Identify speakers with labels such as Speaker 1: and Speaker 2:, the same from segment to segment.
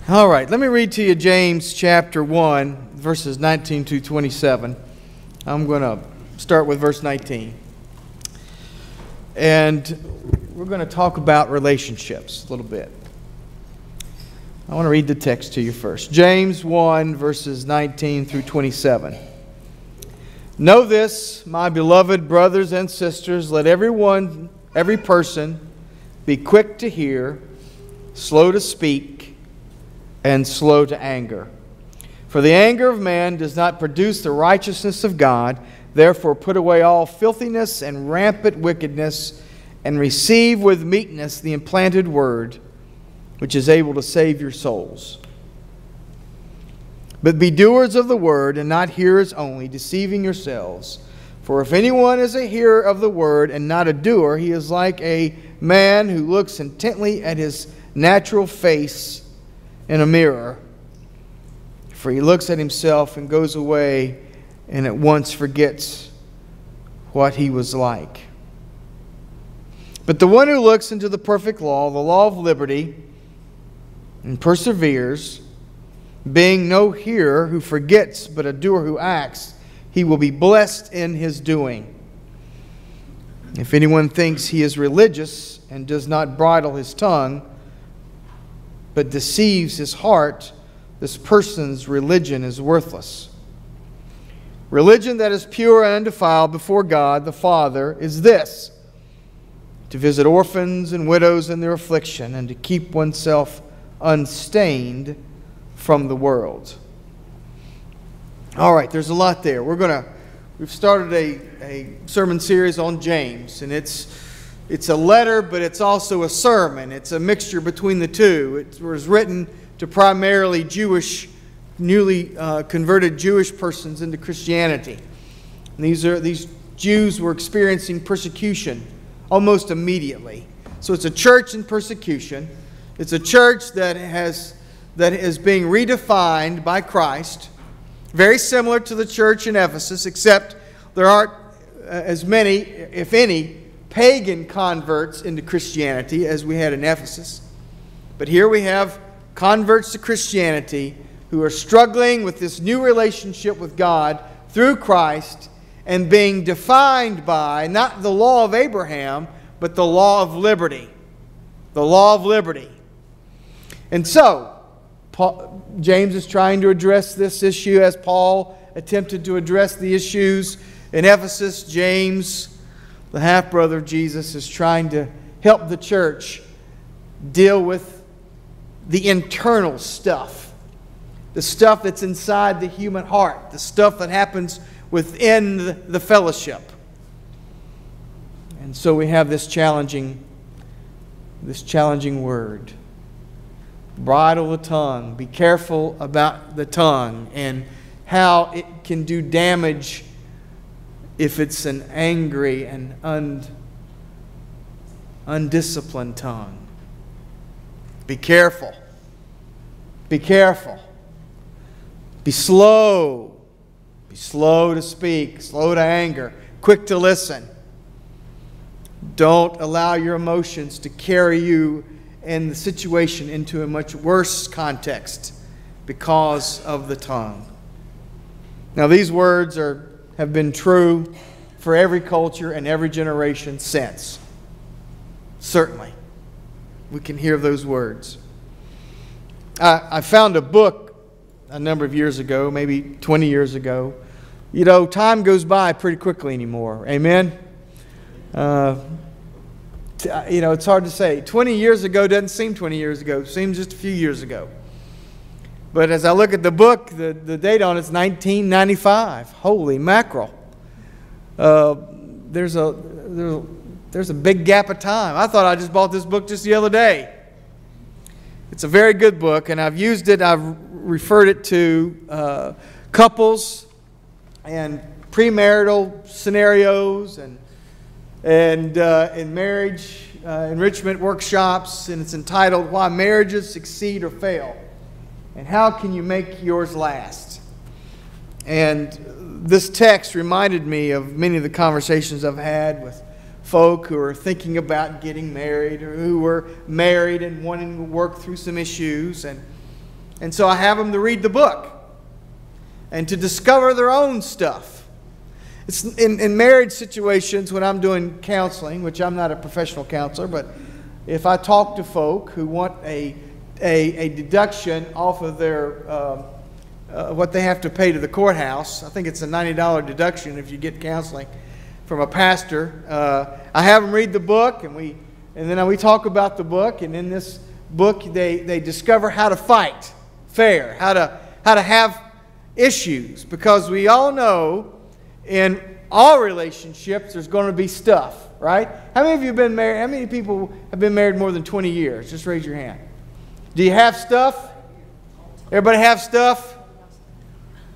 Speaker 1: All right, let me read to you James chapter 1, verses 19 to 27. I'm going to start with verse 19. And we're going to talk about relationships a little bit. I want to read the text to you first. James 1, verses 19 through 27. Know this, my beloved brothers and sisters, let every person be quick to hear, slow to speak, and slow to anger. For the anger of man does not produce the righteousness of God. Therefore put away all filthiness and rampant wickedness, and receive with meekness the implanted word, which is able to save your souls. But be doers of the word, and not hearers only, deceiving yourselves. For if anyone is a hearer of the word and not a doer, he is like a man who looks intently at his natural face in a mirror. For he looks at himself and goes away and at once forgets what he was like. But the one who looks into the perfect law, the law of liberty, and perseveres, being no hearer who forgets, but a doer who acts, he will be blessed in his doing. If anyone thinks he is religious and does not bridle his tongue, but deceives his heart, this person's religion is worthless. Religion that is pure and undefiled before God the Father is this: to visit orphans and widows in their affliction, and to keep oneself unstained from the world. All right, there's a lot there. We've started a sermon series on James, and it's a letter, but it's also a sermon. It's a mixture between the two. It was written to primarily newly converted Jewish persons into Christianity. And these Jews were experiencing persecution almost immediately. So it's a church in persecution. It's a church that is being redefined by Christ, very similar to the church in Ephesus, except there aren't as many, if any, pagan converts into Christianity as we had in Ephesus. But here we have converts to Christianity who are struggling with this new relationship with God through Christ and being defined by not the law of Abraham, but the law of liberty. The law of liberty. And so, James is trying to address this issue as Paul attempted to address the issues in Ephesus. James, the half-brother of Jesus, is trying to help the church deal with the internal stuff. The stuff that's inside the human heart. The stuff that happens within the fellowship. And so we have this challenging word. Bridle the tongue. Be careful about the tongue and how it can do damage if it's an angry and undisciplined tongue. Be careful. Be careful. Be slow. Be slow to speak, slow to anger, quick to listen. Don't allow your emotions to carry you and the situation into a much worse context because of the tongue. Now, these words have been true for every culture and every generation since. Certainly, we can hear those words. I found a book a number of years ago, maybe 20 years ago. You know, time goes by pretty quickly anymore. Amen? It's hard to say. 20 years ago doesn't seem 20 years ago. It seems just a few years ago. But as I look at the book, the date on it's 1995. Holy mackerel. There's a big gap of time. I thought I just bought this book just the other day. It's a very good book, and I've used it. I've referred it to couples and premarital scenarios and in marriage enrichment workshops, and it's entitled Why Marriages Succeed or Fail, and How Can You Make Yours Last. And this text reminded me of many of the conversations I've had with folk who are thinking about getting married or who were married and wanting to work through some issues. And And so I have them to read the book and to discover their own stuff. It's in marriage situations when I'm doing counseling, which I'm not a professional counselor, but if I talk to folk who want a deduction off of their what they have to pay to the courthouse, I think it's a $90 deduction if you get counseling from a pastor. I have them read the book, and then we talk about the book, and in this book they discover how to fight fair, how to have issues, because we all know in all relationships there's going to be stuff, right? How many of you have been married? How many people have been married more than 20 years? Just raise your hand. Do you have stuff? Everybody have stuff?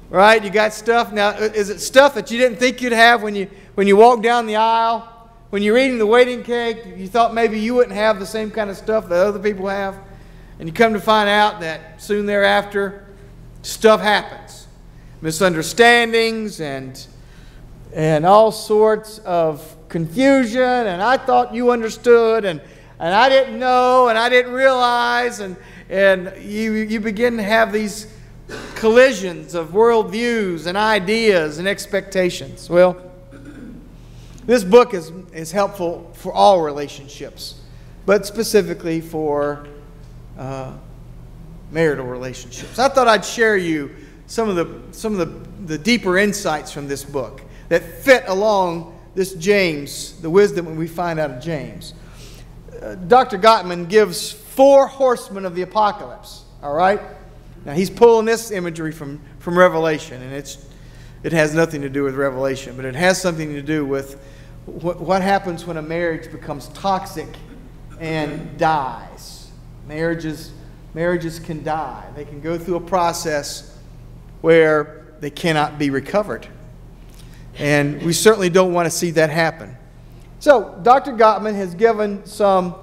Speaker 1: Right? You got stuff. Now, is it stuff that you didn't think you'd have when you walked down the aisle? When you're eating the wedding cake, you thought maybe you wouldn't have the same kind of stuff that other people have? And you come to find out that soon thereafter, stuff happens. Misunderstandings and all sorts of confusion, and I thought you understood, and I didn't know, and I didn't realize, and you begin to have these collisions of worldviews and ideas and expectations. Well, this book is helpful for all relationships, but specifically for marital relationships. I thought I'd share you some of the deeper insights from this book that fit along this James, the wisdom we find out of James. Dr. Gottman gives 4 horsemen of the apocalypse. All right? Now he's pulling this imagery from Revelation, and it has nothing to do with Revelation, but it has something to do with what happens when a marriage becomes toxic and dies. Marriages can die. They can go through a process where they cannot be recovered. And we certainly don't want to see that happen. So Dr. Gottman has given some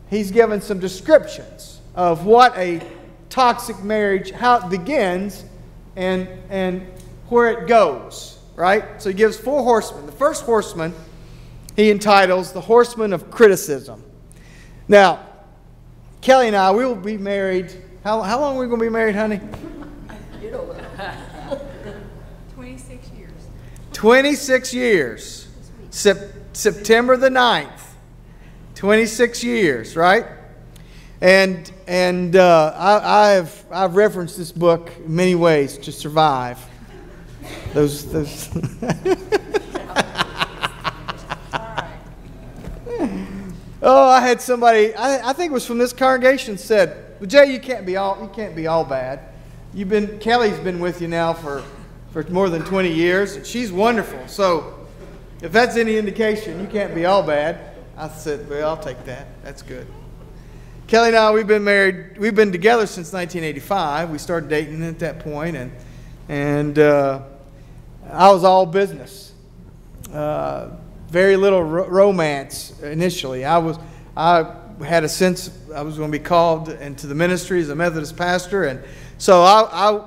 Speaker 1: descriptions of what a toxic marriage, how it begins and where it goes, right? So he gives 4 horsemen. The first horseman he entitles The Horseman of Criticism. Now, Kelly and I, we will be married. How long are we going to be married, honey?
Speaker 2: 26 years.
Speaker 1: 26 years. September the 9th. 26 years, right? And I've referenced this book in many ways to survive. Those. Oh, I had somebody. I think it was from this congregation said, "Well, Jay, you can't be all bad. Kelly's been with you now for more than 20 years, and she's wonderful. So, if that's any indication, you can't be all bad." I said, "Well, I'll take that. That's good." Kelly and I, we've been married. We've been together since 1985. We started dating at that point, and I was all business. Very little romance initially. I had a sense I was going to be called into the ministry as a Methodist pastor, and so I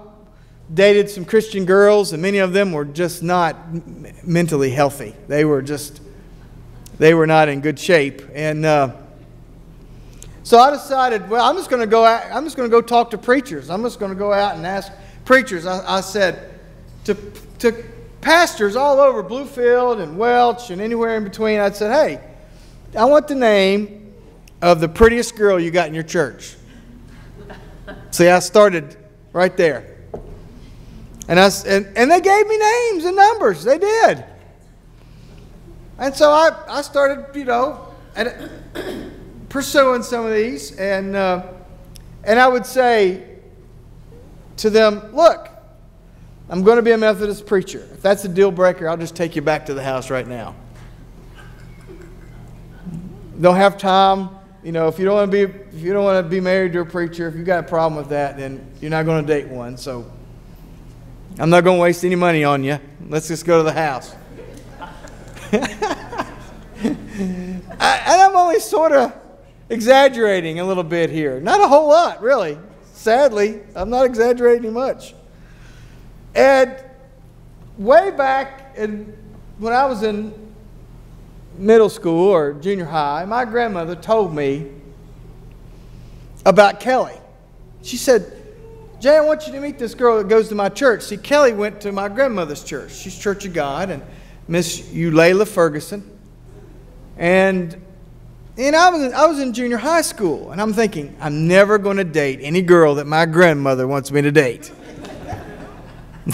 Speaker 1: dated some Christian girls, and many of them were just not mentally healthy. They were not in good shape, and so I decided, well, I'm just going to go talk to preachers. I'm just going to go out and ask preachers. I said to pastors all over Bluefield and Welch and anywhere in between, I said, "Hey, I want the name of the prettiest girl you got in your church." See, I started right there. And they gave me names and numbers. They did. And so I started, pursuing some of these. And I would say to them, "Look, I'm going to be a Methodist preacher. If that's a deal breaker, I'll just take you back to the house right now. Don't have time. If you don't want to be married to a preacher, if you've got a problem with that, then you're not going to date one. So I'm not going to waste any money on you. Let's just go to the house." And I'm only sort of exaggerating a little bit here. Not a whole lot, really. Sadly, I'm not exaggerating much. And way back when I was in middle school or junior high, my grandmother told me about Kelly. She said, Jay, I want you to meet this girl that goes to my church. See, Kelly went to my grandmother's church. She's Church of God, and Miss Eulalia Ferguson. And I was in junior high school, and I'm thinking, I'm never going to date any girl that my grandmother wants me to date.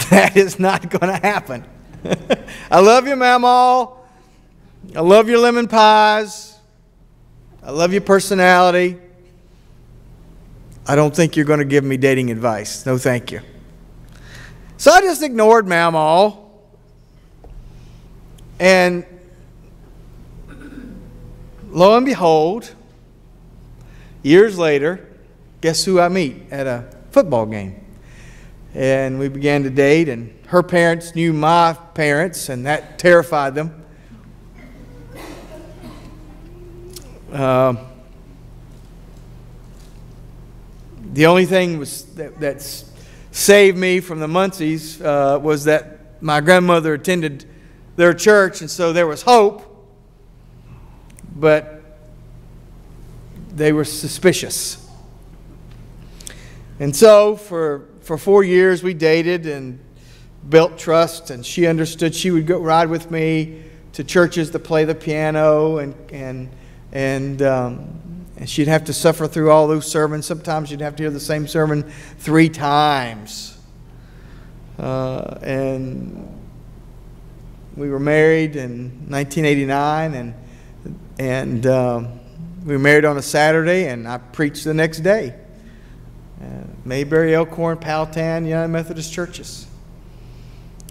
Speaker 1: That is not going to happen. I love you, Mamaw. I love your lemon pies. I love your personality. I don't think you're going to give me dating advice. No, thank you. So I just ignored Mamaw. And lo and behold, years later, guess who I meet at a football game? And we began to date, and her parents knew my parents, and that terrified them. The only thing that saved me from the Muncies was that my grandmother attended their church, and so there was hope. But they were suspicious. And so for 4 years we dated and built trust, and she understood she would go ride with me to churches to play the piano, and she'd have to suffer through all those sermons. Sometimes she'd have to hear the same sermon 3 times. And we were married in 1989, and we were married on a Saturday, and I preached the next day. Mayberry, Elkhorn, Powhatan, United Methodist Churches.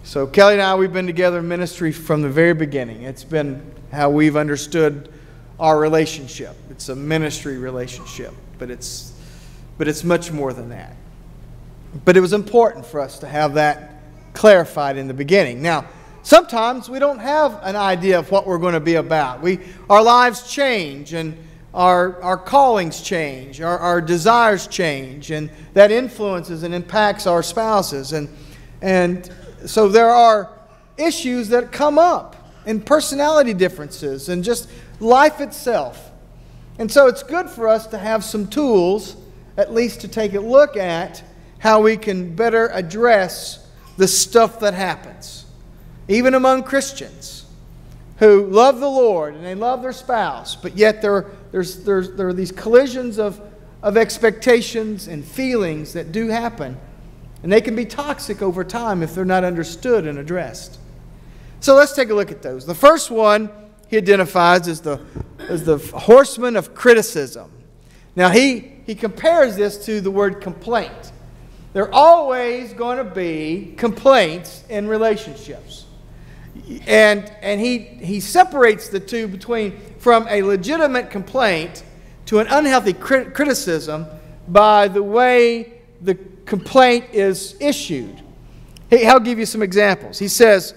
Speaker 1: So Kelly and I, we've been together in ministry from the very beginning. It's been how we've understood our relationship. It's a ministry relationship, but it's much more than that. But it was important for us to have that clarified in the beginning. Now, sometimes we don't have an idea of what we're going to be about. Our lives change, and our callings change, our desires change, and that influences and impacts our spouses. And so there are issues that come up, and personality differences, and just life itself. And so it's good for us to have some tools, at least to take a look at how we can better address the stuff that happens, even among Christians who love the Lord and they love their spouse, but yet there are these collisions of expectations and feelings that do happen, and they can be toxic over time if they're not understood and addressed. So let's take a look at those. The first one he identifies as the horseman of criticism. Now he compares this to the word complaint. There are always going to be complaints in relationships. And he separates the two from a legitimate complaint to an unhealthy criticism by the way the complaint is issued. I'll give you some examples. He says,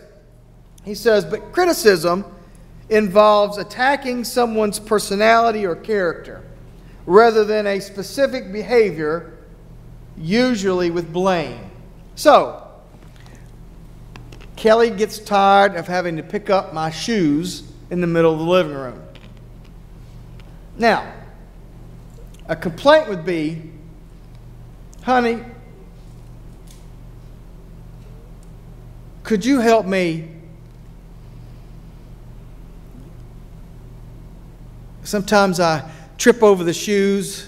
Speaker 1: but criticism involves attacking someone's personality or character rather than a specific behavior, usually with blame. So, Kelly gets tired of having to pick up my shoes in the middle of the living room. Now, a complaint would be, honey, could you help me? Sometimes I trip over the shoes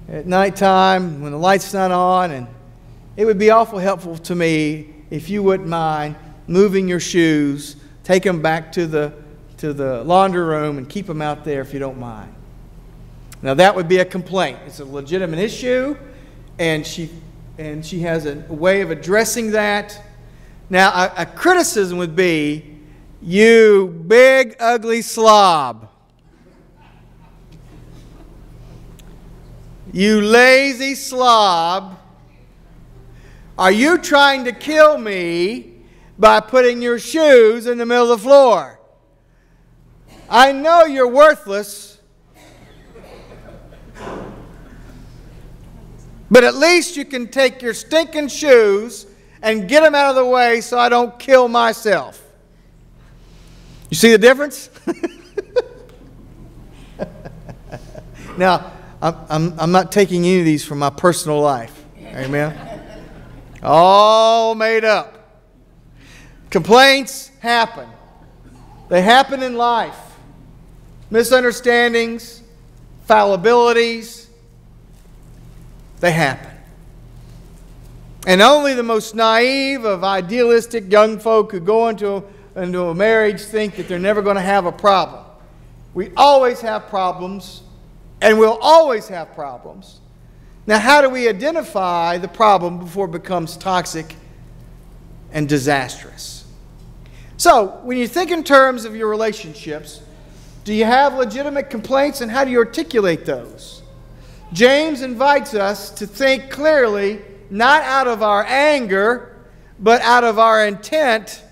Speaker 1: at nighttime when the light's not on, and it would be awful helpful to me if you wouldn't mind moving your shoes, take them back to the laundry room and keep them out there if you don't mind. Now that would be a complaint. It's a legitimate issue, and she has a way of addressing that. Now a criticism would be, you big ugly slob. You lazy slob. Are you trying to kill me by putting your shoes in the middle of the floor? I know you're worthless, but at least you can take your stinking shoes and get them out of the way so I don't kill myself. You see the difference? Now, I'm not taking any of these from my personal life. Amen? All made up. Complaints happen. They happen in life. Misunderstandings, fallibilities, they happen. And only the most naive of idealistic young folk who go into a marriage think that they're never going to have a problem. We always have problems, and we'll always have problems. Now, how do we identify the problem before it becomes toxic and disastrous? So, when you think in terms of your relationships, do you have legitimate complaints, and how do you articulate those? James invites us to think clearly, not out of our anger, but out of our intent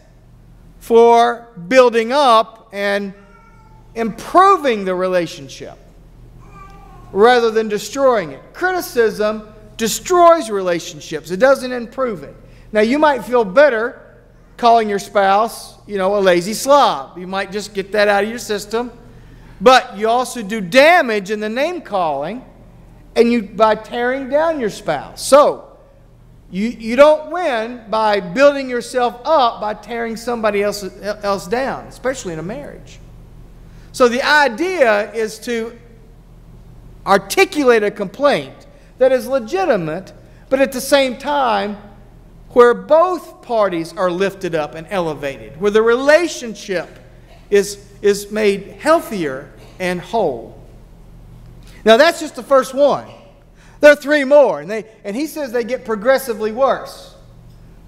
Speaker 1: for building up and improving the relationship rather than destroying it. Criticism destroys relationships. It doesn't improve it. Now, you might feel better calling your spouse, a lazy slob. You might just get that out of your system. But you also do damage in the name calling and by tearing down your spouse. So, you don't win by building yourself up by tearing somebody else down, especially in a marriage. So the idea is to articulate a complaint that is legitimate, but at the same time where both parties are lifted up and elevated, where the relationship is made healthier and whole. Now that's just the first one. There are three more, and he says they get progressively worse.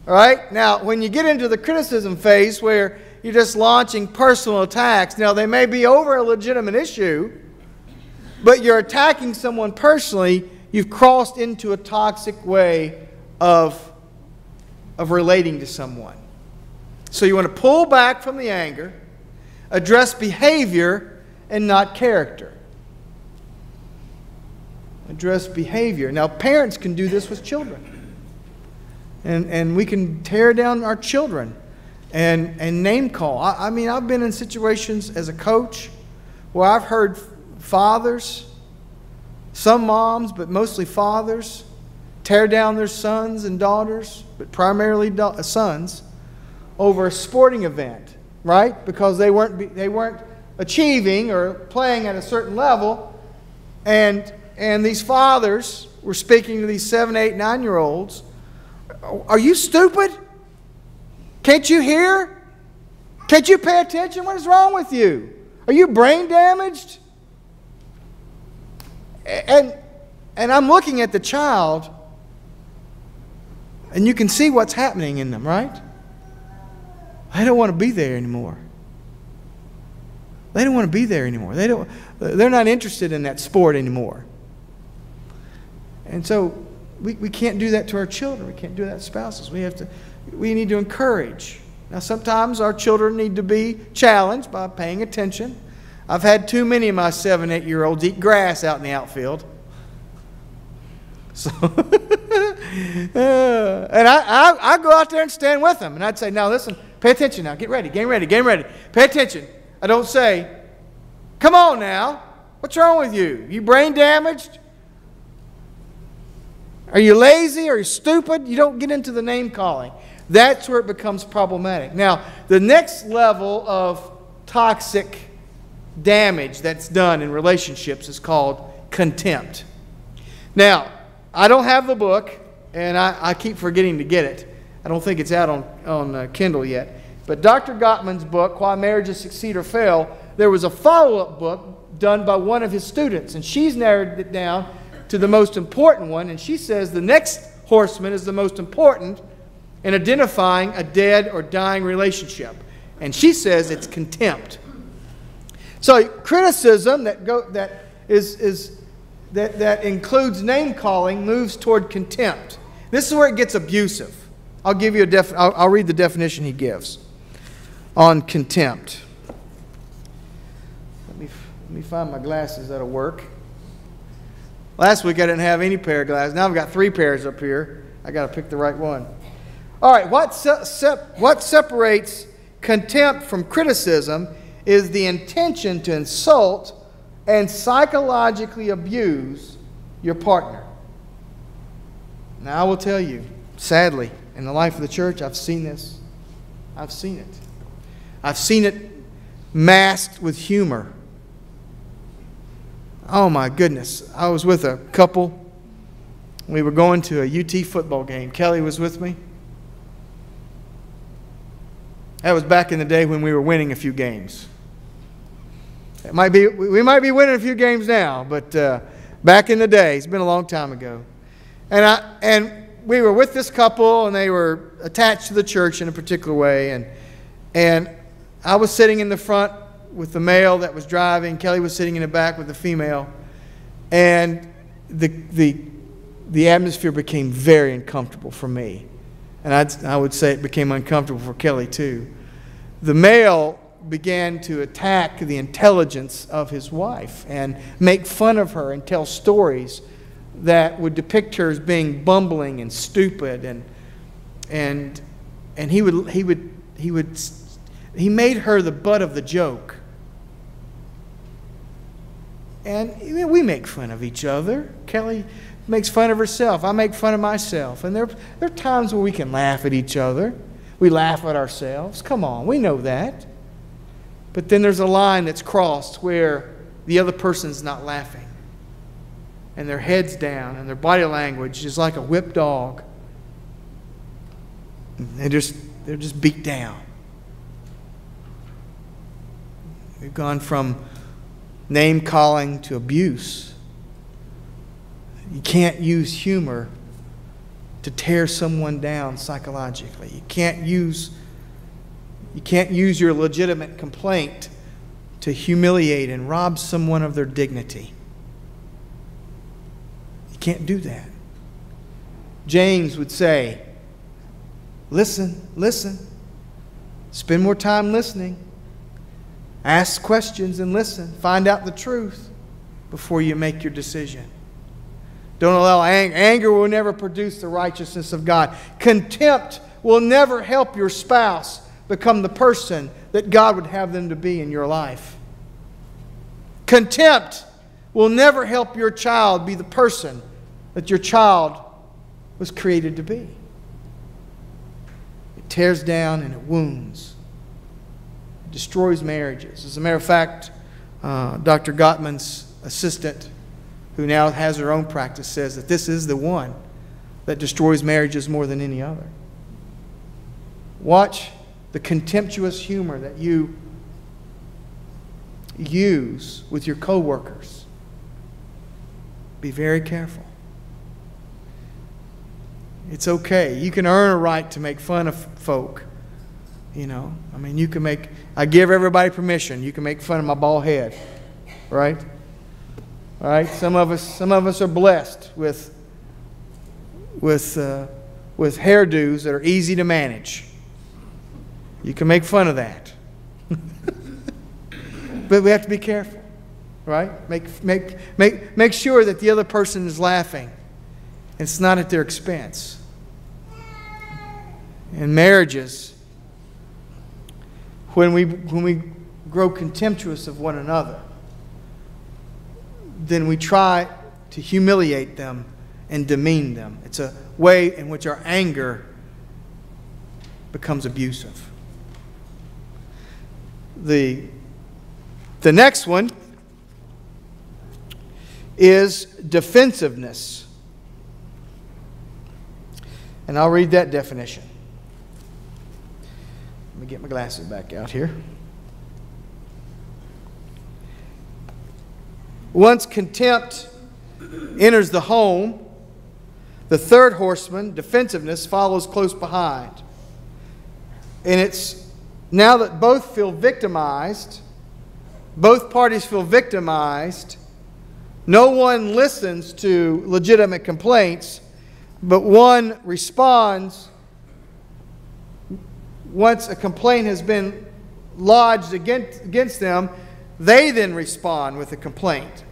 Speaker 1: All right? Now, when you get into the criticism phase where you're just launching personal attacks, now they may be over a legitimate issue, but you're attacking someone personally, you've crossed into a toxic way of relating to someone. So you want to pull back from the anger, address behavior and not character. Address behavior. Now, parents can do this with children. And we can tear down our children and name call. I mean, I've been in situations as a coach where I've heard fathers, some moms, but mostly fathers, tear down their sons and daughters, but primarily sons, over a sporting event, right? Because they weren't achieving or playing at a certain level, and these fathers were speaking to these 7, 8, 9-year-olds. Are you stupid? Can't you hear? Can't you pay attention? What is wrong with you? Are you brain damaged? And I'm looking at the child, and you can see what's happening in them, right? They don't want to be there anymore. They don't want to be there anymore. They're not interested in that sport anymore. And so we can't do that to our children. We can't do that to spouses. We need to encourage. Now, sometimes our children need to be challenged by paying attention. I've had too many of my 7, 8-year-olds eat grass out in the outfield. So, and I go out there and stand with them. And I'd say, now listen, pay attention now. Get ready, get ready, get ready. Pay attention. I don't say, come on now. What's wrong with you? You brain damaged? Are you lazy? Are you stupid? You don't get into the name calling. That's where it becomes problematic. Now, the next level of toxic damage that's done in relationships is called contempt. Now, I don't have the book, and I keep forgetting to get it. I don't think it's out on Kindle yet. But Dr. Gottman's book, Why Marriages Succeed or Fail, there was a follow-up book done by one of his students, and she's narrowed it down to the most important one, and she says the next horseman is the most important in identifying a dead or dying relationship. And she says it's contempt. So criticism that includes name calling moves toward contempt. This is where it gets abusive. I'll give you I'll read the definition he gives on contempt. Let me find my glasses that'll work. Last week I didn't have any pair of glasses. Now I've got 3 pairs up here. I got to pick the right one. All right, what separates contempt from criticism is the intention to insult and psychologically abuse your partner. Now I will tell you, sadly, in the life of the church, I've seen this. I've seen it. I've seen it masked with humor. Oh my goodness. I was with a couple. We were going to a UT football game. Kelly was with me. That was back in the day when we were winning a few games. We might be winning a few games now, but back in the day, it's been a long time ago. And we were with this couple, and they were attached to the church in a particular way. And I was sitting in the front with the male that was driving. Kelly was sitting in the back with the female. And the atmosphere became very uncomfortable for me. And I would say it became uncomfortable for Kelly too. The male began to attack the intelligence of his wife and make fun of her and tell stories that would depict her as being bumbling and stupid, and he made her the butt of the joke. And we make fun of each other. Kelly makes fun of herself. I make fun of myself. And there are times where we can laugh at each other. We laugh at ourselves. Come on, we know that. But then there's a line that's crossed where the other person's not laughing. And their head's down and their body language is like a whipped dog. They're just beat down. We've gone from name-calling to abuse. You can't use humor to tear someone down psychologically. You can't use your legitimate complaint to humiliate and rob someone of their dignity. You can't do that. James would say, listen, listen. Spend more time listening. Ask questions and listen. Find out the truth before you make your decision. Don't allow anger. Anger will never produce the righteousness of God. Contempt will never help your spouse become the person that God would have them to be in your life. Contempt will never help your child be the person that your child was created to be. It tears down and it wounds. It destroys marriages. As a matter of fact, Dr. Gottman's assistant, who now has her own practice, says that this is the one that destroys marriages more than any other. Watch the contemptuous humor that you use with your coworkers. Be very careful. It's okay. You can earn a right to make fun of folk. You know, I mean, I give everybody permission. You can make fun of my bald head, right? All right. Some of us are blessed with hairdos that are easy to manage. You can make fun of that. But we have to be careful, right? Make sure that the other person is laughing. It's not at their expense. In marriages, when we grow contemptuous of one another, then we try to humiliate them and demean them. It's a way in which our anger becomes abusive. The next one is defensiveness. And I'll read that definition. Let me get my glasses back out here. Once contempt enters the home, the third horseman, defensiveness, follows close behind. And it's now that both feel victimized, both parties feel victimized, no one listens to legitimate complaints, but one responds once a complaint has been lodged against them. They then respond with a complaint.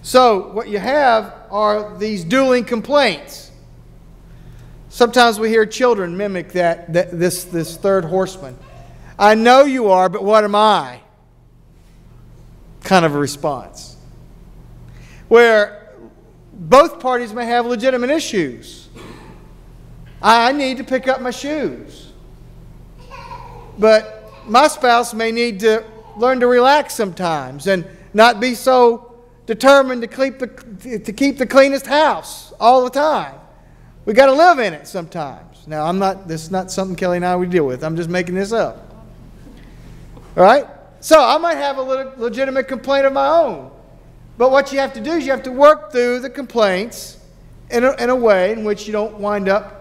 Speaker 1: So what you have are these dueling complaints. Sometimes we hear children mimic this third horseman. I know you are, but what am I? Kind of a response. Where both parties may have legitimate issues. I need to pick up my shoes. But my spouse may need to learn to relax sometimes and not be so determined to keep the cleanest house all the time. We got to live in it sometimes. Now, this is not something Kelly and I would deal with. I'm just making this up. All right? So I might have a legitimate complaint of my own. But what you have to do is you have to work through the complaints in a way in which you don't wind up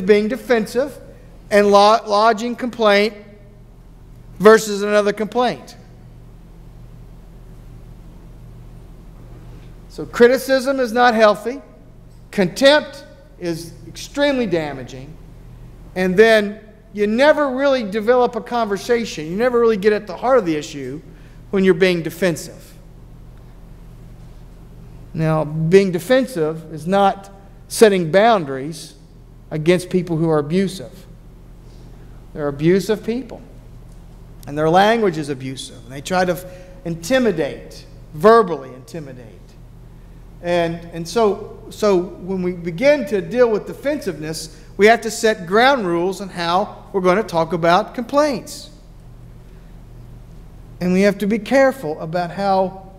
Speaker 1: being defensive and lodging complaint versus another complaint. So criticism is not healthy. Contempt is extremely damaging. And then you never really develop a conversation. You never really get at the heart of the issue when you're being defensive. Now, being defensive is not setting boundaries against people who are abusive. They're abusive people. And their language is abusive. And they try to intimidate, verbally intimidate. And so when we begin to deal with defensiveness, we have to set ground rules on how we're going to talk about complaints. And we have to be careful about how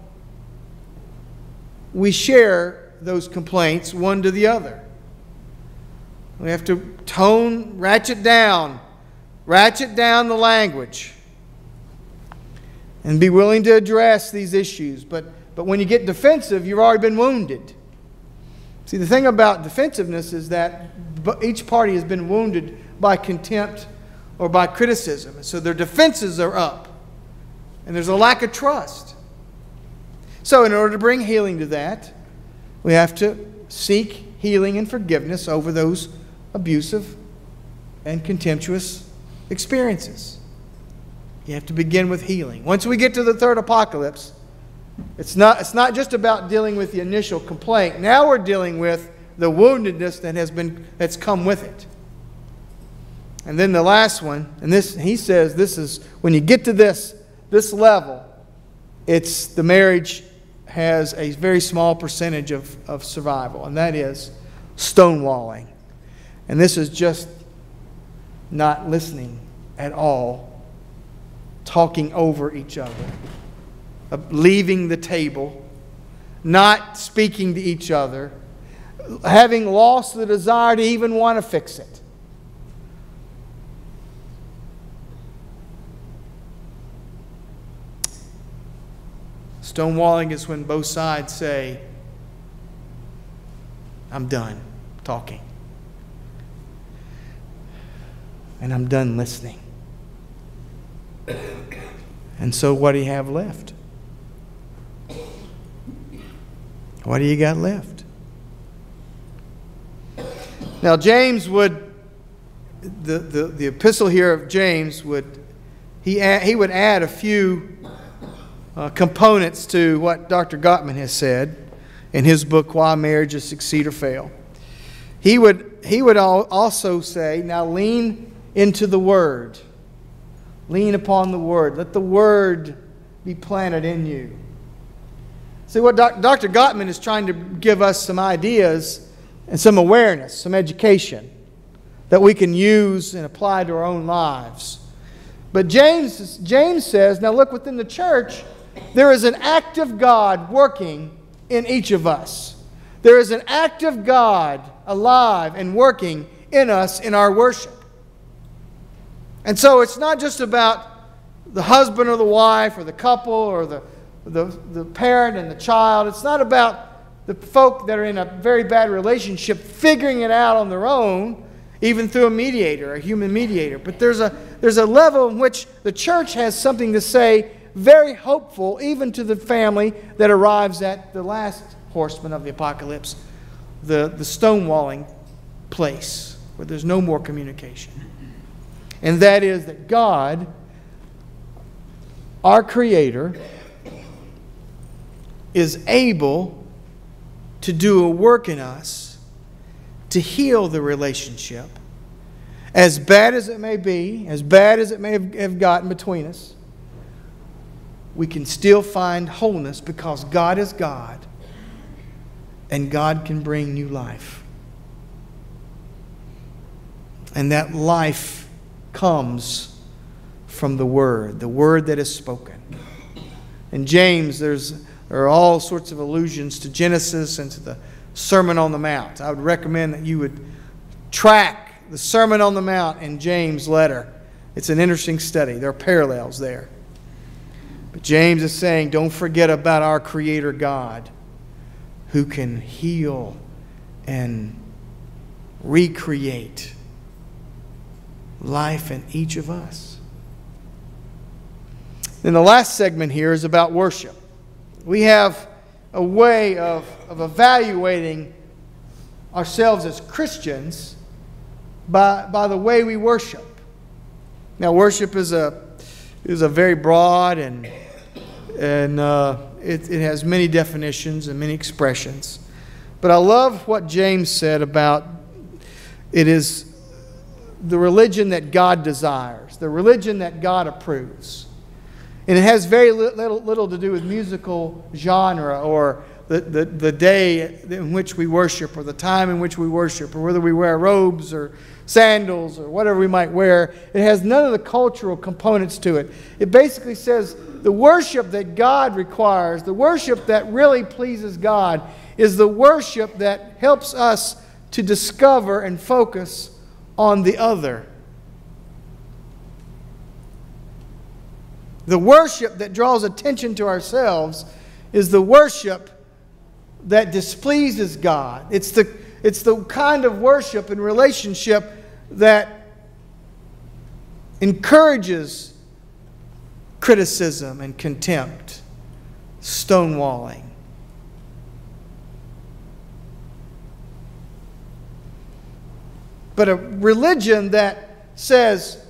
Speaker 1: we share those complaints one to the other. We have to ratchet down the language and be willing to address these issues. But when you get defensive, you've already been wounded. See, the thing about defensiveness is that each party has been wounded by contempt or by criticism. And so their defenses are up. And there's a lack of trust. So in order to bring healing to that, we have to seek healing and forgiveness over those abusive and contemptuous experiences. You have to begin with healing. Once we get to the third apocalypse, it's not just about dealing with the initial complaint. Now we're dealing with the woundedness that's come with it. And then the last one, and he says this is when you get to this level, it's the marriage has a very small percentage of survival, and that is stonewalling. And this is just not listening at all, talking over each other, leaving the table, not speaking to each other, having lost the desire to even want to fix it. Stonewalling is when both sides say, I'm done talking. And I'm done listening. And so what do you have left? What do you got left? Now James would, the epistle here of James would, he would add a few components to what Dr. Gottman has said in his book, Why Marriages Succeed or Fail. He would also say, now lean into the Word. Lean upon the Word. Let the Word be planted in you. See, what Dr. Gottman is trying to give us some ideas and some awareness, some education that we can use and apply to our own lives. But James says, now look, within the church, there is an active God working in each of us. There is an active God alive and working in us in our worship. And so it's not just about the husband or the wife or the couple or the parent and the child. It's not about the folk that are in a very bad relationship figuring it out on their own, even through a mediator, a human mediator. But there's a level in which the church has something to say, very hopeful, even to the family that arrives at the last horseman of the apocalypse, the stonewalling place where there's no more communication. And that is that God, our Creator, is able to do a work in us to heal the relationship, as bad as it may be, as bad as it may have gotten between us. We can still find wholeness because God is God and God can bring new life. And that life comes from the Word that is spoken. In James, there are all sorts of allusions to Genesis and to the Sermon on the Mount. I would recommend that you would track the Sermon on the Mount in James' letter. It's an interesting study. There are parallels there. But James is saying, don't forget about our Creator God, who can heal and recreate life in each of us. Then the last segment here is about worship. We have a way of evaluating ourselves as Christians by the way we worship. Now, worship is a very broad and it has many definitions and many expressions. But I love what James said about it is the religion that God desires, the religion that God approves. And it has very little to do with musical genre or the day in which we worship or the time in which we worship or whether we wear robes or sandals or whatever we might wear. It has none of the cultural components to it. It basically says the worship that God requires, the worship that really pleases God, is the worship that helps us to discover and focus on the other. The worship that draws attention to ourselves is the worship that displeases God. It's the kind of worship and relationship that encourages criticism and contempt, stonewalling. But a religion that says,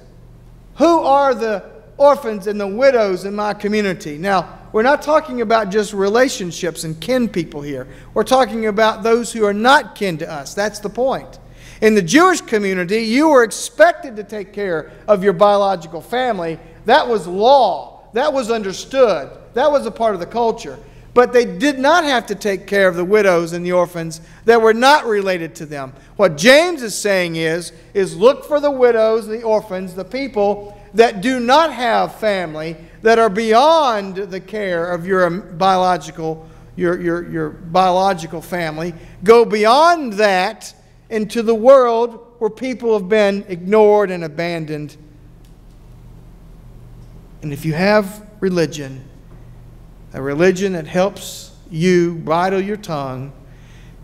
Speaker 1: who are the orphans and the widows in my community? Now, we're not talking about just relationships and kin people here. We're talking about those who are not kin to us. That's the point. In the Jewish community, you were expected to take care of your biological family. That was law. That was understood. That was a part of the culture. But they did not have to take care of the widows and the orphans that were not related to them. What James is saying is look for the widows, the orphans, the people that do not have family, that are beyond the care of your biological family. Go beyond that into the world where people have been ignored and abandoned. And if you have religion, a religion that helps you bridle your tongue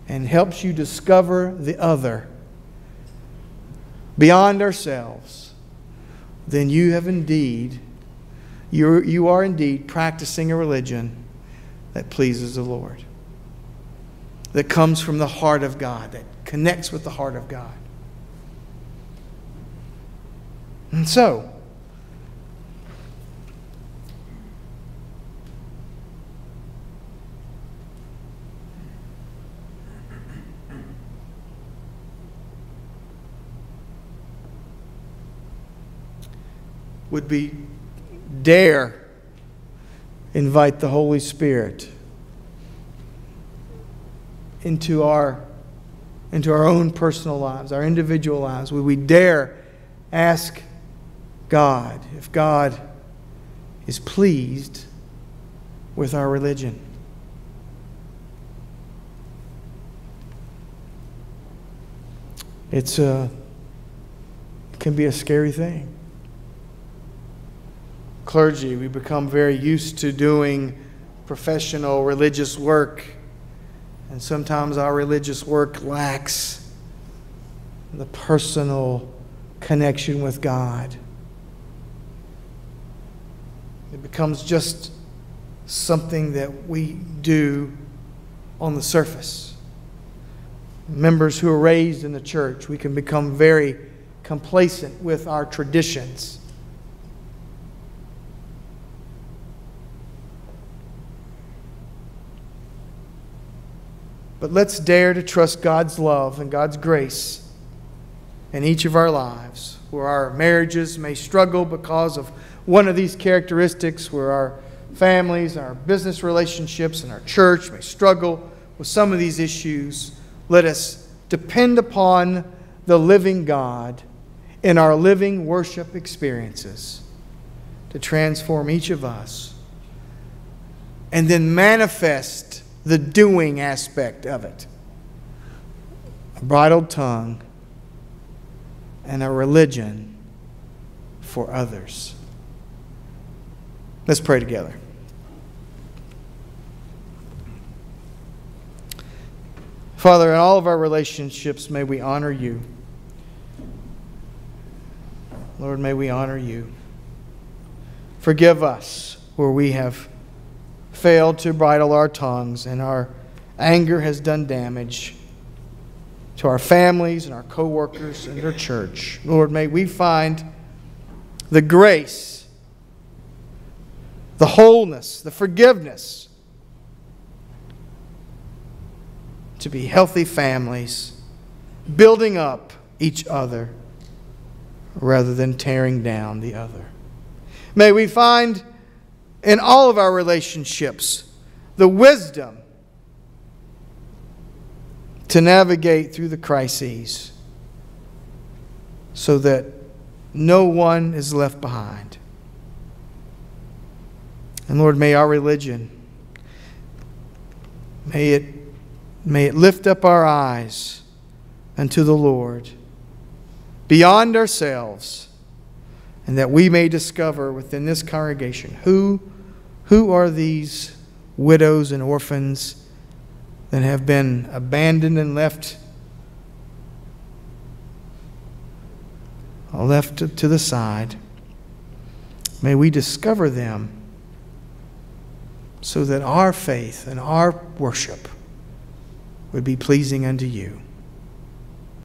Speaker 1: and helps you discover the other beyond ourselves, then you are indeed practicing a religion that pleases the Lord, that comes from the heart of God, that connects with the heart of God. And so, would we dare invite the Holy Spirit into our own personal lives, our individual lives? Would we dare ask God if God is pleased with our religion? It can be a scary thing. Clergy, we become very used to doing professional religious work, and sometimes our religious work lacks the personal connection with God. It becomes just something that we do on the surface. Members who are raised in the church, we can become very complacent with our traditions. But let's dare to trust God's love and God's grace in each of our lives, where our marriages may struggle because of one of these characteristics, where our families, our business relationships, and our church may struggle with some of these issues. Let us depend upon the living God in our living worship experiences to transform each of us, and then manifest the doing aspect of it. A bridled tongue and a religion for others. Let's pray together. Father, in all of our relationships, may we honor you. Lord, may we honor you. Forgive us where we have failed to bridle our tongues and our anger has done damage to our families and our co-workers and our church. Lord, may we find the grace, the wholeness, the forgiveness to be healthy families, building up each other rather than tearing down the other. May we find in all of our relationships the wisdom to navigate through the crises so that no one is left behind. And Lord, may our religion, may it lift up our eyes unto the Lord, beyond ourselves, and that we may discover within this congregation who are these widows and orphans that have been abandoned and left to the side. May we discover them so that our faith and our worship would be pleasing unto you.